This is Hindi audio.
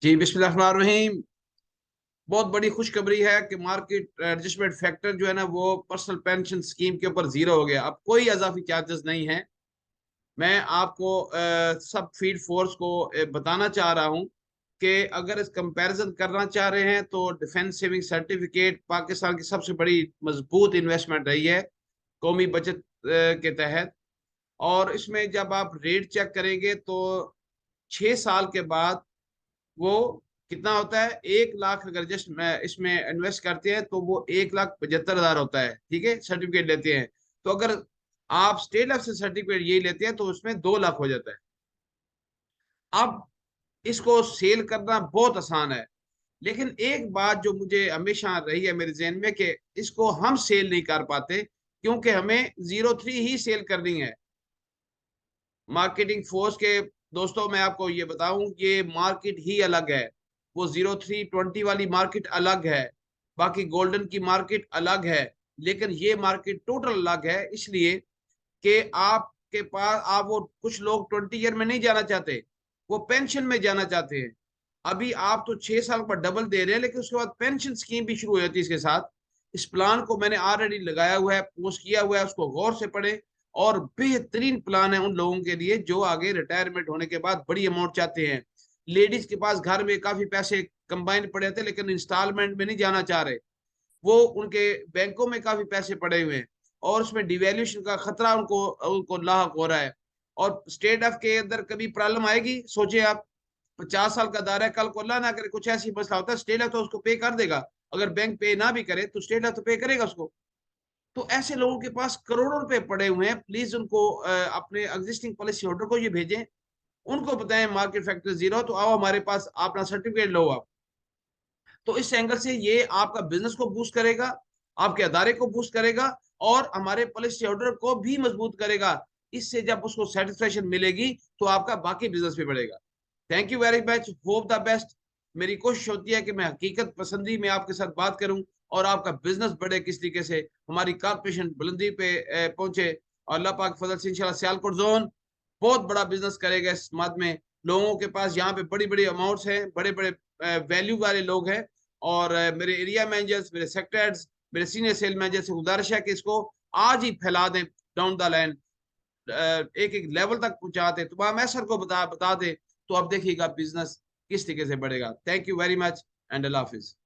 जी बिस्मिल्लाहिर्रहमानिर्रहीम। बहुत बड़ी खुशखबरी है कि मार्केट एडजस्टमेंट फैक्टर जो है ना वो पर्सनल पेंशन स्कीम के ऊपर जीरो हो गया। अब कोई इजाफी चार्जेस नहीं है। मैं आपको सब फीड फोर्स को बताना चाह रहा हूं कि अगर इस कंपैरिजन करना चाह रहे हैं तो डिफेंस सेविंग सर्टिफिकेट पाकिस्तान की सबसे बड़ी मजबूत इन्वेस्टमेंट रही है कौमी बचत के तहत। और इसमें जब आप रेट चेक करेंगे तो 6 साल के बाद वो कितना होता है, 1 लाख अगर जस्ट मैं इसमें इन्वेस्ट करते हैं तो वो 1,75,000 होता है। ठीक है, सर्टिफिकेट लेते हैं तो अगर आप स्टेट लेवल से सर्टिफिकेट यही लेते हैं तो उसमें 2 लाख हो जाता है। अब इसको सेल करना बहुत आसान है, लेकिन एक बात जो मुझे हमेशा रही है मेरे जहन में कि इसको हम सेल नहीं कर पाते क्योंकि हमें 03 ही सेल करनी है। मार्केटिंग फोर्स के दोस्तों, मैं आपको ये बताऊं, ये मार्केट ही अलग है। वो 0320 वाली मार्केट अलग है, बाकी गोल्डन की मार्केट अलग है, लेकिन ये मार्केट टोटल अलग है। इसलिए कि आपके पास आप वो कुछ लोग 20 ईयर में नहीं जाना चाहते, वो पेंशन में जाना चाहते हैं। अभी आप तो 6 साल पर डबल दे रहे हैं, लेकिन उसके बाद पेंशन स्कीम भी शुरू हो जाती है इसके साथ। इस प्लान को मैंने ऑलरेडी लगाया हुआ है, पोस्ट किया हुआ है, उसको गौर से पढ़े। और बेहतरीन प्लान है उन लोगों के लिए जो आगे रिटायरमेंट होने के बाद बड़ी अमाउंट चाहते हैं। लेडीज के पास घर में काफी पैसे कंबाइन पड़े थे लेकिन इंस्टॉलमेंट में नहीं जाना चाह रहे, वो उनके बैंकों में काफी पैसे पड़े हुए हैं और उसमें डिवेल्यूशन का खतरा उनको उनको लाक हो रहा है। और स्टेट ऑफ के अंदर कभी प्रॉब्लम आएगी, सोचे आप। 50 साल का दायरा है, कल को अल्लाह ना करे कुछ ऐसी मसला होता है, स्टेट ऑफ तो उसको पे कर देगा। अगर बैंक पे ना भी करे तो स्टेट ऑफ तो पे करेगा उसको। तो ऐसे लोगों के पास करोड़ों रुपए पड़े हुए हैं। प्लीज उनको अपने एग्जिस्टिंग पॉलिसी होल्डर को ये भेजें, उनको बताएं मार्केट फैक्टर जीरो, तो आओ हमारे पास अपना सर्टिफिकेट लो आप। तो इस एंगल से ये आपका बिजनेस को बूस्ट करेगा, आपके अदारे को बूस्ट करेगा और हमारे पॉलिसी होल्डर को भी मजबूत करेगा। इससे जब उसको सेटिस्फेक्शन मिलेगी तो आपका बाकी बिजनेस भी बढ़ेगा। Thank you very much, hope the best. मेरी कोशिश होती है कि मैं हकीकत पसंदी में आपके साथ बात करूं और आपका बिजनेस बढ़े, किस तरीके से हमारी कारपोरेशन बुलंदी पे पहुंचे। और अल्लाह पाक के फजल से इंशाल्लाह सियालकोट जोन बहुत बड़ा बिजनेस करेगा इस मद में। लोगों के पास यहाँ पे बड़ी बड़ी अमाउंट्स हैं, बड़े बड़े वैल्यू वाले लोग हैं। और मेरे एरिया मैनेजर्स, मेरे सेक्टर्स, मेरे सीनियर सेल मैनेजर से गुजारिश है कि इसको आज ही फैला दें डाउन द लाइन, एक एक लेवल तक पहुंचा दें, तो मैं सर को बता बता दें। तो अब देखिएगा बिजनेस किस तरीके से बढ़ेगा। Thank you very much and Allah Hafiz.